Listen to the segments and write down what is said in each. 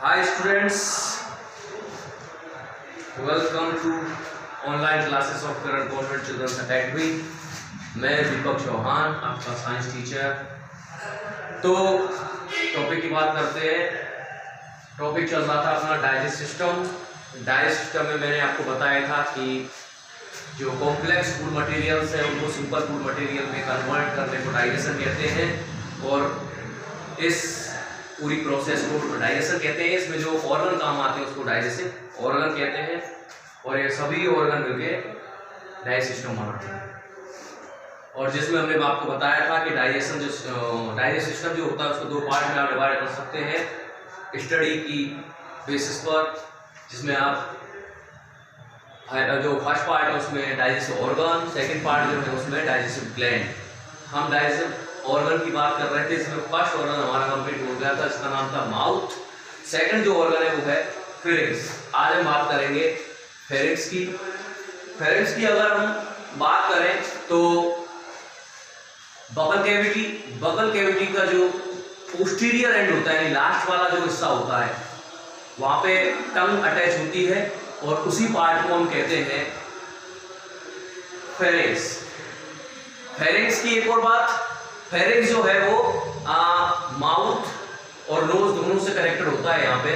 Hi students, welcome to online classes of Current Government Children's Academy। मैं दीपक चौहान, आपका science teacher. तो topic की बात करते हैं। टॉपिक चल रहा था अपना डाइजेस्ट सिस्टम। डाइजेस्ट सिस्टम में मैंने आपको बताया था कि जो कॉम्प्लेक्स फूड मटेरियल्स है उनको सिंपल फूड मटेरियल में कन्वर्ट करने को डाइजेशन कहते हैं, और इस पूरी प्रोसेस को डाइजेशन कहते हैं। इसमें जो ऑर्गन काम आते हैं उसको डाइजेस्टिव ऑर्गन कहते हैं, और ये सभी ऑर्गन मिलके डाइजेस्ट सिस्टम बनाते हैं। और जिसमें हमने आपको बताया था कि डाइजेस्ट सिस्टम जो होता है उसको दो पार्ट में आप डिवाइड कर सकते हैं स्टडी की बेसिस पर, जिसमें आप जो फर्स्ट पार्ट है उसमें डाइजेस्टिव ऑर्गन, सेकंड पार्ट जो है उसमें डाइजेस्टिव ग्लैंड। हम डाइजेस्टिव ऑर्गन की बात कर रहे थे। इसमें फर्स्ट ऑर्गन हमारा कंप्लीट हो गया था, इसका नाम था माउथ। सेकंड जो ऑर्गन है वो है फेरिंक्स। आज हम बात करेंगे फेरिंक्स की। फेरिंक्स की अगर हम बात करें तो बकल कैविटी का जो पोस्टीरियर एंड होता है, लास्ट वाला जो हिस्सा होता है, वहां पे टंग अटैच होती है और उसी पार्ट को हम कहते हैं फेरिंक्स। फेरिंक्स की एक और बात, फेरिंक्स जो है वो माउथ और नोज दोनों से कनेक्टेड होता है यहाँ पे।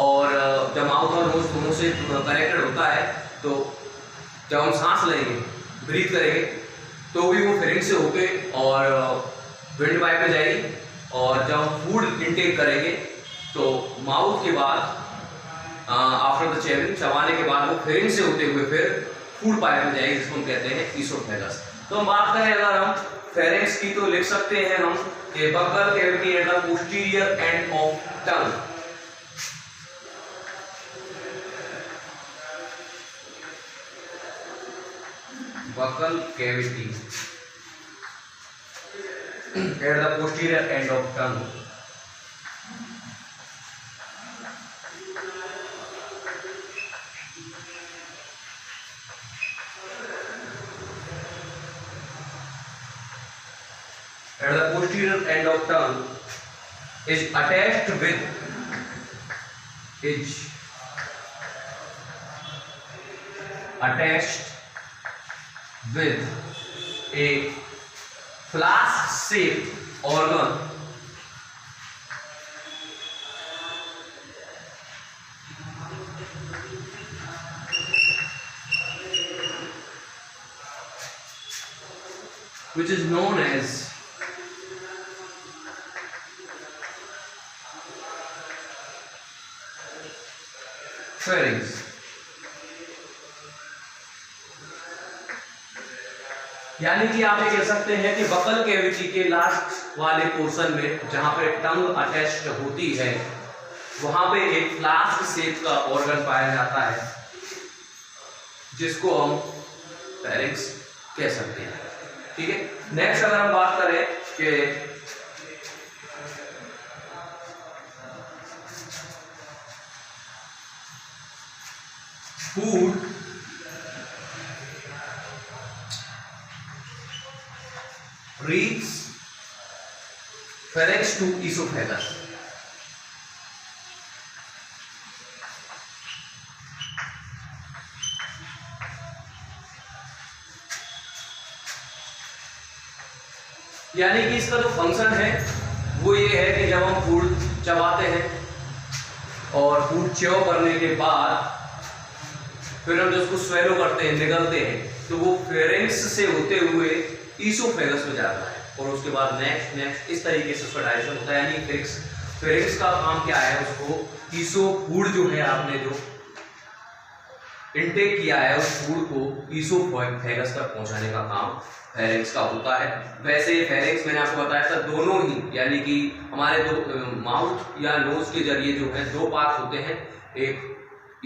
और जब माउथ और नोज दोनों से कनेक्टेड होता है तो जब हम सांस लेंगे, ब्रीथ करेंगे, तो भी वो फेरिंक्स से होके और विंड पाइप में जाएगी। और जब हम फूड इंटेक करेंगे तो माउथ के बाद आफ्टर द च्यूइंग, चबाने के बाद वो फेरिंक्स से होते हुए फिर फूड पाइप में जाएगी, जिसको हम कहते हैं ईसोफेगस। तो हम बात करें अगर हम फेरिंक्स की तो लिख सकते हैं हम कि buccal cavity at the posterior end of tongue. Buccal cavity at the posterior end of tongue. At the posterior end of tongue is attached with a flask-shaped organ which is known as pharynx. यानी कि आप ये कह सकते हैं कि buccal cavity के last वाले पोर्शन में जहां पे टंग अटैच्ड होती है, वहां पे एक फ्लास्क शेप का ऑर्गन पाया जाता है, जिसको हम फेरिंक्स कह सकते हैं। ठीक है। नेक्स्ट अगर हम बात करें कि food reaches pharynx to esophagus। यानी कि इसका जो फंक्शन है वो ये है कि जब हम फूड चबाते हैं और फूड च्यू करने के बाद फिर हम जो उसको स्वेलो करते हैं, निगलते हैं, तो वो फेरिंक्स से होते हुए ईसोफेगस में जाता है और उसके बाद नेक्स्ट इस तरीके से उसका डाइजेशन होता है। यानी फेरिंक्स का काम क्या है, उसको ईसो फूड जो है आपने जो इंटेक किया है उस फूड को ईसोफेगस तक पहुंचाने का काम फेरिंक्स का होता है। वैसे फेरिंक्स मैंने आपको बताया था दोनों ही, यानी कि हमारे दो माउथ या नोज के जरिए जो है दो पार्ट होते हैं, एक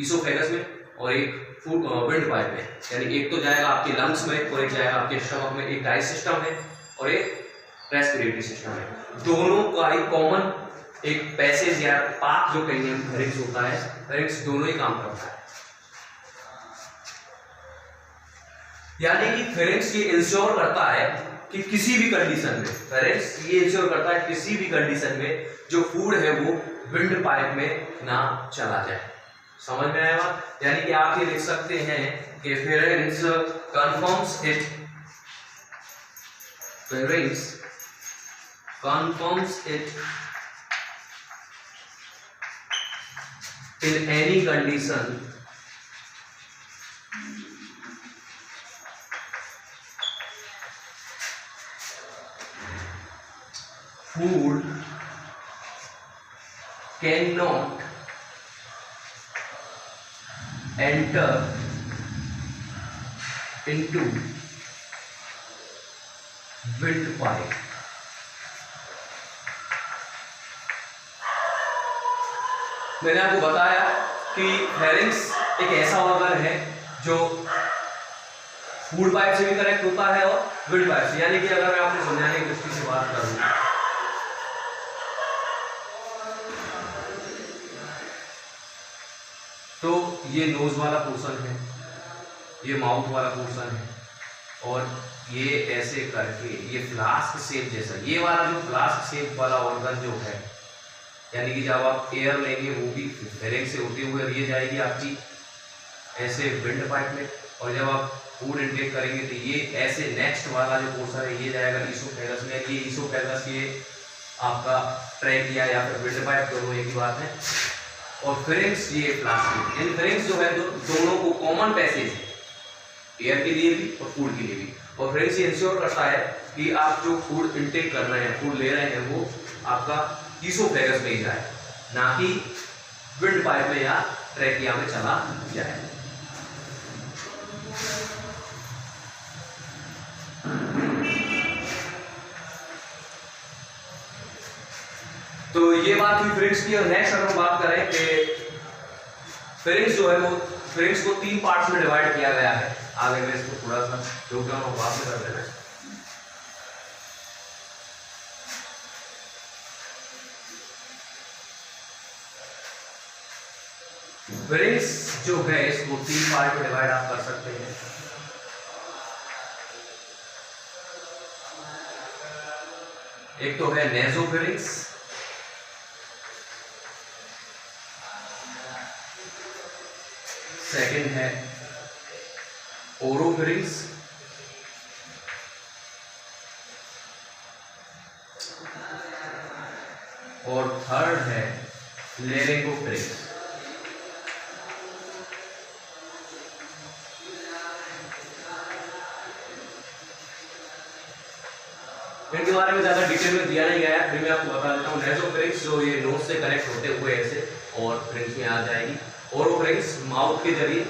ईसोफेगस में और एक फूड विंड पाइप में। यानी एक तो जाएगा आपके लंग्स में और एक जाएगा आपके स्टमक में। एक डाइजेस्ट सिस्टम है और एक रेस्पिरेटरी सिस्टम है। दोनों का ही कॉमन एक पैसेज या पाथ जो कहेंगे हम फेरिंक्स होता है। फेरिंक्स दोनों ही काम करता है। यानी कि फेरिंक्स ये इंश्योर करता है कि किसी भी कंडीशन में, फेरिंक्स ये इंश्योर करता है किसी भी कंडीशन में जो फूड है वो विंड पाइप में ना चला जाए। समझ में आया? यानी कि आप ये लिख सकते हैं कि फेरेंस confirms it in any condition food cannot enter into windpipe। मैंने आपको बताया कि फेरिंक्स एक ऐसा ऑर्गन है जो फूड पाइप से भी कनेक्ट होता है और विंड पाइप से। यानी कि अगर मैं आपको समझाने की दृष्टि से बात करूं तो ये नोज वाला पोर्शन है, ये माउथ वाला पोर्शन है, और ये ऐसे करके ये फ्लास्क शेप जैसा, ये वाला जो फ्लास्क शेप वाला ऑर्गन जो है, यानी कि जब आप एयर लेंगे वो भी फेरिंक्स से होते हुए ये जाएगी आपकी ऐसे विंड पाइप में, और जब आप फूड इनटेक करेंगे तो ये ऐसे नेक्स्ट वाला जो पोर्शन है ये जाएगा ईसोफेगस में। ये ईसोफेगस ये आपका ट्रैकिया या फिर विंड पाइप, दोनों एक ही बात है। और फेरिंक्स ये फ्लास्क, इन फेरिंक्स जो है दोनों को कॉमन पैसेज है, एयर के लिए भी और फूड के लिए भी। और फेरिंक्स ये इंश्योर करता है कि आप जो फूड इनटेक कर रहे हैं, फूड ले रहे हैं, वो आपका ईसोफेगस में ही जाए, ना कि विंड पाइप में या ट्रैकिया में चला जाए। तो ये बात हुई फेरिंक्स की। और नेक्स्ट अगर हम बात करें कि फेरिंक्स जो है वो फेरिंक्स को 3 पार्ट्स में डिवाइड किया गया है। आगे मैं इसको थोड़ा सा रुक जाऊं और बात कर लेना। फेरिंक्स जो है इसको 3 पार्ट में डिवाइड आप कर सकते हैं। एक तो है नेजोफेरिंक्स, सेकंड है ओरोफेरिंक्स, और थर्ड है लेरिंगोफेरिंक्स। इनके बारे में ज्यादा डिटेल में दिया नहीं गया है, फिर मैं आपको बता देता हूँ। नेजोफेरिंक्स जो ये नोज से कनेक्ट होते हुए ऐसे और फेरिंक्स में आ जाएगी, ओरोफेरिंक्स माउथ के जरिए,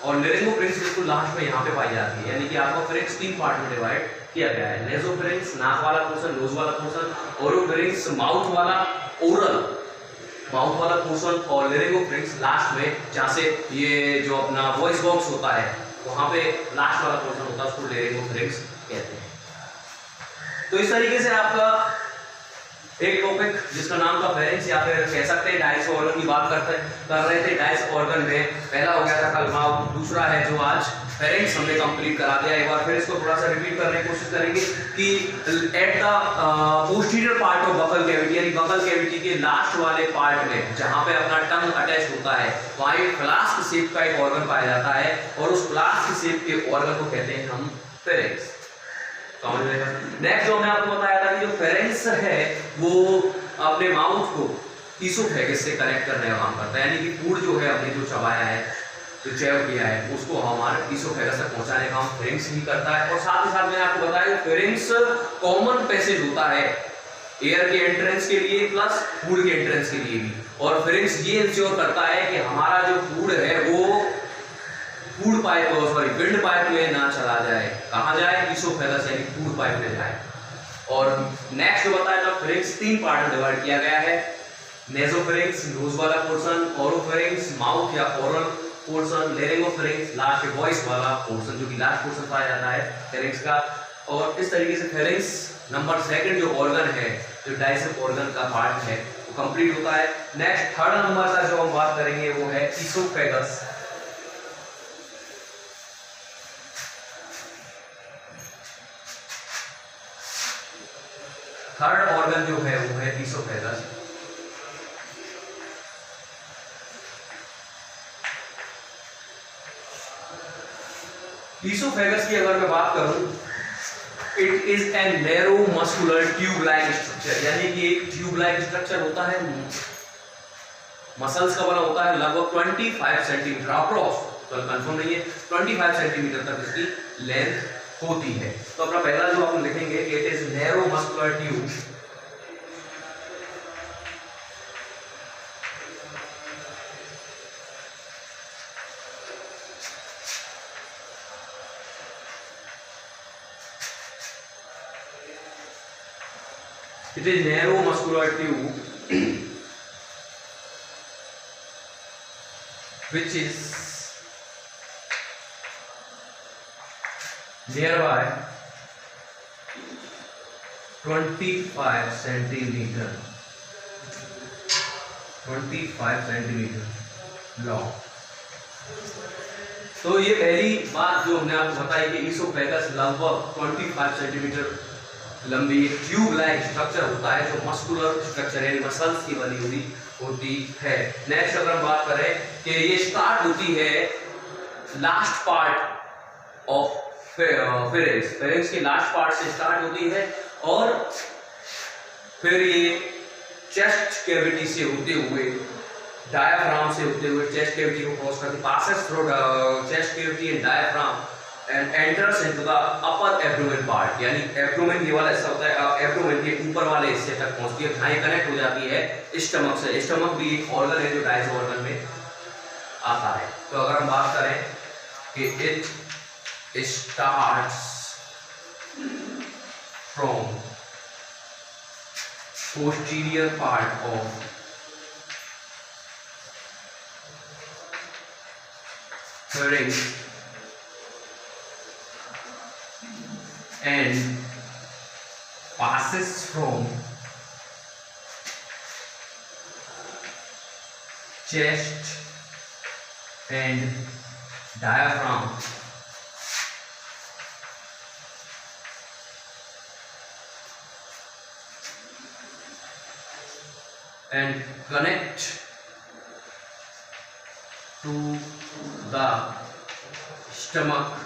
और लेरिंगोफेरिंक्स बिल्कुल लास्ट में यहाँ पे पाई जाती है। यानी कि आपका फेरिंक्स 3 पार्ट में डिवाइड किया गया है। नेजोफेरिंक्स नाक वाला पोर्शन, नोज वाला पोर्शन, ओरोफेरिंक्स माउथ वाला ओरल माउथ वाला पोर्शन, और लेरिंगोफेरिंक्स लास्ट में, जहाँ से ये जो अपना वॉइस बॉक्स होता है वहाँ पे लास्ट वाला पोर्शन होता है, उसको लेरिंगोफेरिंक्स कहते हैं। तो इस तरीके से आपका एक टॉपिक जिसका नाम था फेरिंक्स, या फिर कह सकते हैं डाइस ऑर्गन की बात कर रहे थे। डाइस ऑर्गन में पहला हो गया था कल माउथ, दूसरा है जो आज फेरिंक्स हमने कंप्लीट करा दिया। एक बार फिर इसको थोड़ा सा रिपीट करने की कोशिश करेंगे कि at the posterior part of buccal cavity, यानी बकल कैविटी के लास्ट वाले पार्ट में जहां पे अपना टंग अटैच होता है, वहां एक फ्लास्क शेप का एक ऑर्गन पाया जाता है, और उस फ्लास्क शेप के ऑर्गन को कहते हैं हम फेरिंक्स। समझ में? नेक्स्ट जो मैं आपको बताया था कि जो फेरिंक्स है वो अपने माउथ को ईसोफेगस से कनेक्ट करने का काम करता है। यानी कि फूड जो है हमने जो चबाया है, जो चेव किया है, उसको हमारे ईसोफेगस तक पहुंचाने का काम फेरिंक्स ही करता है। और साथ ही साथ मैंने आपको बताया कि फेरिंक्स कॉमन पैसेज होता है एयर के एंट्रेंस के लिए प्लस फूड के एंट्रेंस के लिए भी। और फेरिंक्स ये इंश्योर करता है कि हमारा जो फूड है वो फूड पाइप विंड पाइप में ना चला जाए। कहाँ जाए? ईसोफेगस यानी फूड पाइप में जाए। और नेक्स्ट जो बताया था, फेरिंक्स 3 पार्ट में डिवाइड किया गया है। नेजोफेरिंक्स नोज वाला पोर्शन, ओरोफेरिंक्स माउथ या ओरल पोर्शन, लेरिंगोफेरिंक्स लास्ट वॉइस वाला पोर्शन, जो कि लास्ट पोर्शन पाया जाता है फेरिंक्स का। और इस तरीके से फेरिंक्स नंबर 2 जो ऑर्गन है, जो डाइजेस्टिव ऑर्गन का पार्ट है, वो कंप्लीट होता है। नेक्स्ट 3rd नंबर का जो हम बात करेंगे वो है ईसोफेगस। थर्ड ऑर्गन जो है वो है ईसोफेगस। ईसोफेगस की अगर मैं बात करूं, it is a narrow muscular tube like structure, यानी कि एक ट्यूब लाइक स्ट्रक्चर होता है, मसल्स का बना होता है, लगभग 25 सेंटीमीटर अप्रोक्स, तो कंफर्म नहीं है, 25 सेंटीमीटर तक इसकी लेंथ होती है। तो अपना पहला जो आप लिखेंगे, it is narrow muscular tube, it is narrow muscular tube which is nearby 25 centimeter long। तो ये पहली बात जो हमने आपको बताई कि ईसोफेगस लगभग 25 सेंटीमीटर लंबी एक ट्यूब लाइक स्ट्रक्चर होता है जो मस्कुलर स्ट्रक्चर यानी मसल्स की बनी हुई होती है। नेक्स्ट अगर हम बात करें कि ये स्टार्ट होती है लास्ट पार्ट ऑफ फेरेंक्स के लास्ट पार्ट से स्टार्ट होती है और फिर ये चेस्ट कैविटी से होते हुए, डायाफ्राम से होते हुए चेस्ट कैविटी को क्रॉस करती, passes through chest cavity and diaphragm and enters into the upper abdomen part, यानी एब्डोमेन ये वाला हिस्सा होता है, एब्डोमेन के ऊपर वाले हिस्से तक पहुंचती है, जहाँ कनेक्ट हो जाती है स्टमक से। स्टमक भी एक ऑर्गन है जो डाइजेस्ट ऑर्गन में आता है। तो अगर हम बात करें कि it starts from posterior part of pharynx and passes from chest and diaphragm and connect to the stomach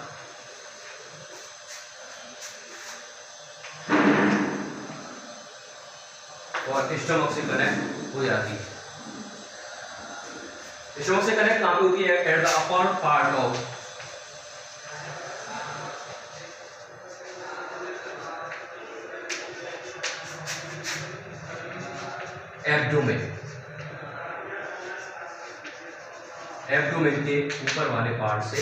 और स्टमक से कनेक्ट हो जाती है। स्टमक से कनेक्ट कहाँ पे होती है? At the upper part of abdomen, abdomen के ऊपर वाले पार्ट से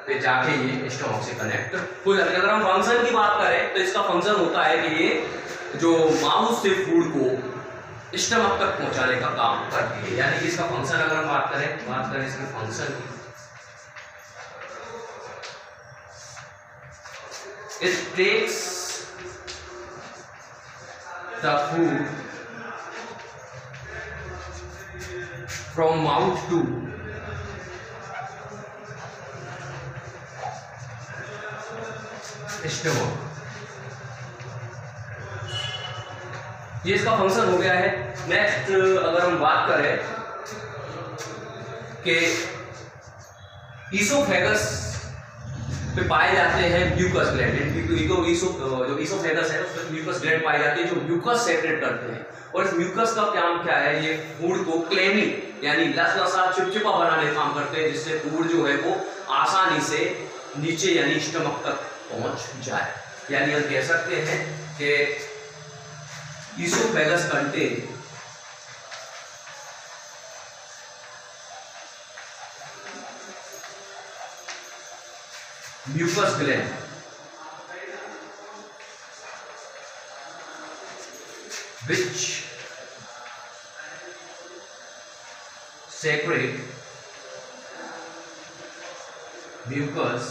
पे जाके ये स्टमक से कनेक्ट हो जाती है। अगर हम फंक्शन की बात करें तो इसका फंक्शन होता है कि ये जो माउथ से फूड को स्टमक तक पहुंचाने का काम करती है। यानी कि इसका फंक्शन अगर हम बात करें इसके फंक्शन की, it takes the food from mouth to stomach. ये इसका फंक्शन हो गया है। नेक्स्ट अगर हम बात करें कि ईसोफेगस पे पाए जाते हैं म्यूकस ग्लैंड, जो ईसोफेगस है उसमें म्यूकस ग्लैंड पाए जाते हैं जो म्यूकस सेक्रेट करते हैं। और इस म्यूकस का काम क्या है? ये फूड को क्लेमिंग यानी लसलसा चिपचिपा बनाने का काम करते हैं, जिससे फूड जो है वो आसानी से नीचे यानी स्टमक तक पहुंच जाए। यानी हम कह सकते हैं कि Esophagus contain mucus gland which secrete mucus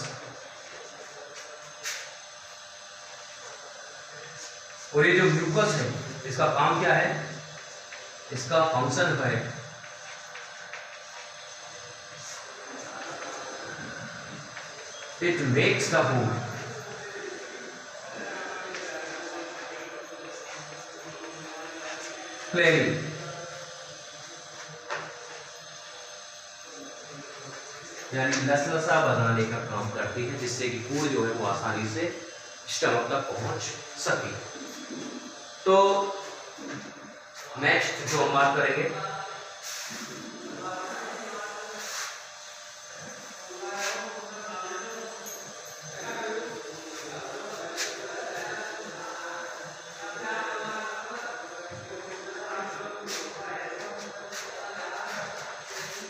और ये जो म्यूकस है इसका काम क्या है? इसका फंक्शन है it makes the food claiming, यानी लसलसा बनाने का काम करती है, जिससे कि फूड जो है वो आसानी से स्टमक तक पहुंच सके। तो नेक्स्ट जो हम बात करेंगे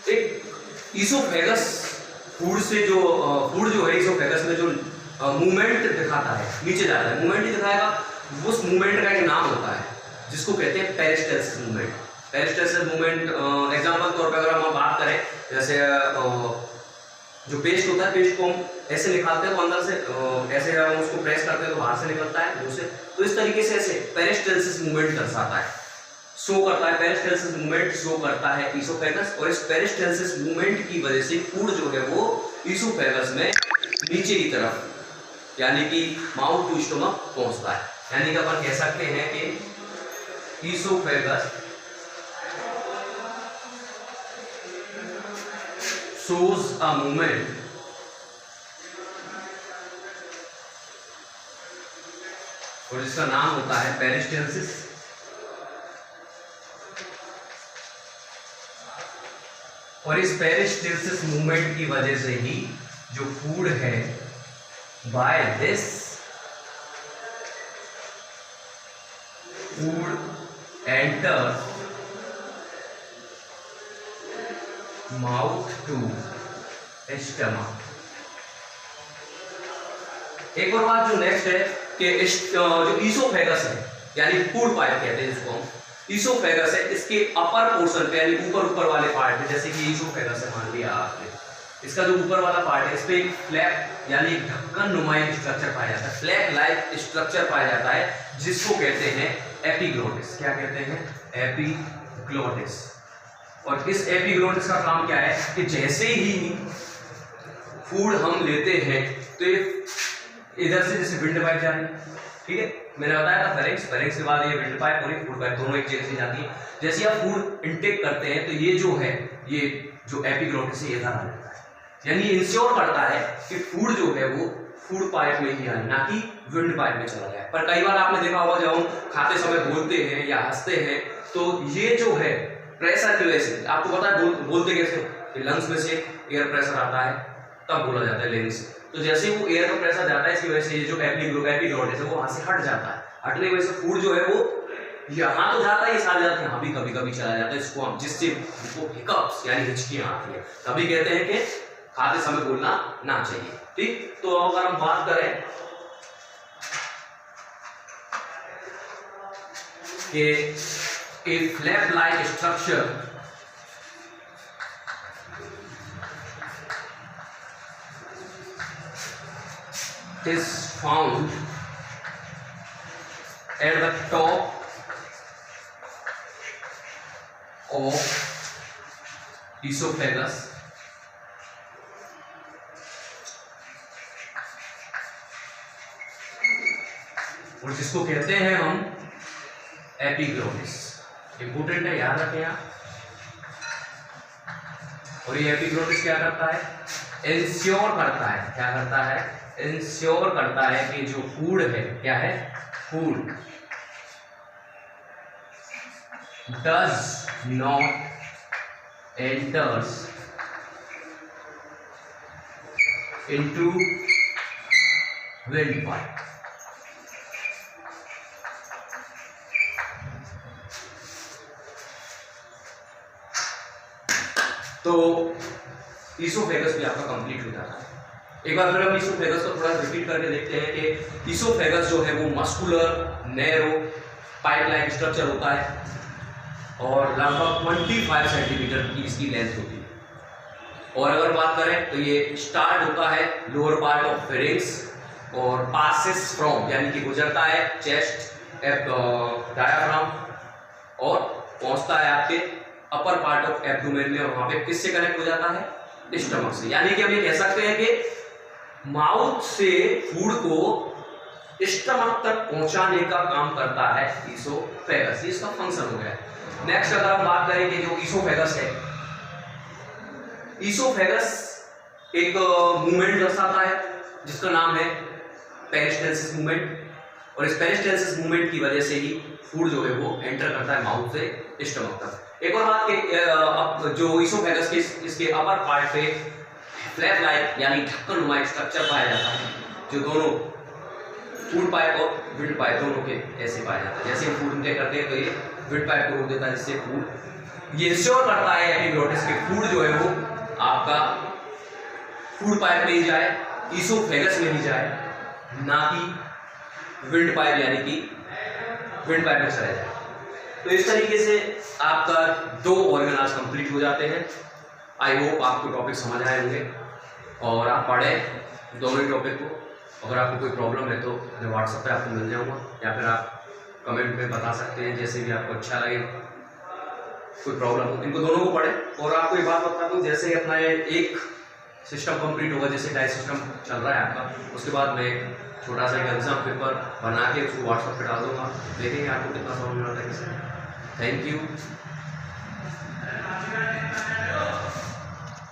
एक ईसोफेगस फूड से जो फूड जो है ईसोफेगस में जो मूवमेंट दिखाता है, नीचे जाता है, मूवमेंट ही दिखाएगा, उस मूवमेंट का एक नाम होता है जिसको कहते हैं पेरिस्टल्सिस मूवमेंट। पेरिस्टल्सिस मूवमेंट एग्जांपल तौर पर अगर हम बात करें, जैसे जो पेस्ट होता है, पेस्ट को हम ऐसे निकालते हैं तो अंदर से ऐसे हम उसको प्रेस करते हैं तो बाहर से निकलता है मुंह से, तो इस तरीके से ऐसे पेरिस्टल्सिस मूवमेंट दर्शाता है, शो करता है। पेरिस्टल्सिस मूवमेंट शो करता है ईसोफेगस, और इस पेरिस्टल्सिस मूवमेंट की वजह से फूड जो है वो ईसोफेगस में नीचे की तरफ यानी कि माउथ टू स्टमक पहुंचता है। यानी कि अपन कह सकते हैं कि ईसोफेगस shows a movement और जिसका नाम होता है पेरिस्टल्सिस। और इस पेरिस्टल्सिस मूवमेंट की वजह से ही जो फूड है by this food enters mouth to stomach. एक और बात जो नेक्स्ट है कि जो ईसोफेगस है यानी फूड पाइप कहते हैं जिसको हम, ईसोफेगस है, इसके अपर पोर्शन पे यानी ऊपर वाले पार्ट है, जैसे कि ईसोफेगस है मान लिया आपने, इसका जो ऊपर वाला पार्ट है इस पे एक फ्लैप यानी ढक्कन नुमाई स्ट्रक्चर पाया जाता है, फ्लैप लाइक स्ट्रक्चर पाया जाता है, जिसको कहते हैं एपिग्लोटिस। क्या कहते हैं? एपिग्लोटिस। और इस एपिग्लोटिस का काम क्या है कि जैसे ही फूड हम लेते हैं तो इधर से जैसे विंड पाइप जा रही है, ठीक है, मैंने बताया था फेरिंक्स, फेरिंक्स के बाद ये विंड पाइप और ये फूड पाइप दोनों एक जगह से जाती है। जैसे आप फूड इनटेक करते हैं तो ये जो है, ये जो एपिग्लोटिस है ये इधर आ जाता है, यानी इंश्योर करता है कि फूड जो है वो फूड पाइप में ही आए, ना कि विंड पाइप में चला जाए। पर कई बार आपने देखा होगा जब हम खाते समय बोलते हैं या हंसते हैं तो ये जो है प्रेशर की वजह से, आपको पता है बोलते कैसे कि लंग्स में से एयर प्रेशर आता है तब बोला जाता है लंग्स। तो जैसे वो एयर का प्रेशर जाता है इसकी वजह से ये जो एपिग्लोटिस है वो वहां से हट जाता है, हटने की वजह से फूड जो है वो यहाँ तो जाता है, इस हाल जाता है, यहाँ भी कभी कभी चला जाता है, इसको हम जिससे वो हिकअप्स यानी हिचकियां आती है, तभी कहते हैं कि खाते समय बोलना ना चाहिए। ठीक, तो अगर हम बात करें कि a flap-like structure is found at the top of esophagus और जिसको कहते हैं हम एपिग्लोटिस। इंपोर्टेंट है, याद रखें आप। और ये एपिग्लोटिस क्या करता है? इंश्योर करता है, क्या करता है? इंश्योर करता है कि जो फूड है, क्या है? Food does not enters into wind pipe. तो ईसोफेगस भी आपका कंप्लीट हो जाता है। एक बार फिर हम ईसोफेगस को थोड़ा रिपीट करके देखते हैं कि ईसोफेगस जो है वो muscular narrow pipe like structure होता है और लगभग 25 सेंटीमीटर की इसकी लेंथ होती है। और अगर बात करें तो ये स्टार्ट होता है लोअर पार्ट ऑफ फेरिंक्स और पासेस फ्रॉम यानी कि गुजरता है चेस्ट डायाफ्राम और पहुंचता है आपके अपर पार्ट ऑफ एब्डोमेन में, और वहां पे किससे कनेक्ट हो जाता है? स्टमक से। यानी कि हम ये कह सकते हैं कि माउथ से फूड को स्टमक तक पहुंचाने का काम करता है ईसोफेगस, इसका फंक्शन हो गया। नेक्स्ट अगर हम बात करें कि जो ईसोफेगस है, ईसोफेगस एक मूवमेंट दर्शाता है जिसका नाम है पेरिस्टेल्सिस मूवमेंट, और इस पेरिस्टेल्सिस मूवमेंट की वजह से ही फूड जो है वो एंटर करता है माउथ से स्टमक तक। एक और बात कि जो इसोफेगस के इसके अपर पार्ट पे फ्लैप लाइक यानी ढक्कन नुमा स्ट्रक्चर पाया जाता है, जो दोनों फूड पाइप और विंड पाइप दोनों के ऐसे पाया जाता है। जैसे हम फूड इनटेक करते हैं तो ये विंड पाइप को रोक देता है, जिससे फूड ये इंश्योर करता है एपिग्लोटिस के फूड जो है वो आपका फूड पाइप में ही जाए, इसोफेगस में ही जाए, ना कि विंड पाइप यानी कि विंड पाइप में चला जाए। तो इस तरीके से आपका 2 ऑर्गन आज कंप्लीट हो जाते हैं। आई होप आपको टॉपिक समझ आए होंगे और आप पढ़ें दोनों ही टॉपिक को। अगर आपको कोई प्रॉब्लम है तो मैं व्हाट्सएप पे आपको मिल जाऊंगा, या फिर आप कमेंट में बता सकते हैं, जैसे भी आपको अच्छा लगे। कोई प्रॉब्लम हो इनको दोनों को पढ़ें। और आपको ये बात बता दूँ, जैसे अपना ये एक सिस्टम कंप्लीट होगा, जैसे डाई सिस्टम चल रहा है आपका, उसके बाद मैं छोटा सा एक एग्जाम पेपर बना के उसको व्हाट्सएप पे डाल दूँगा, देखेंगे आपको कितना समझ में आता है। Thank you.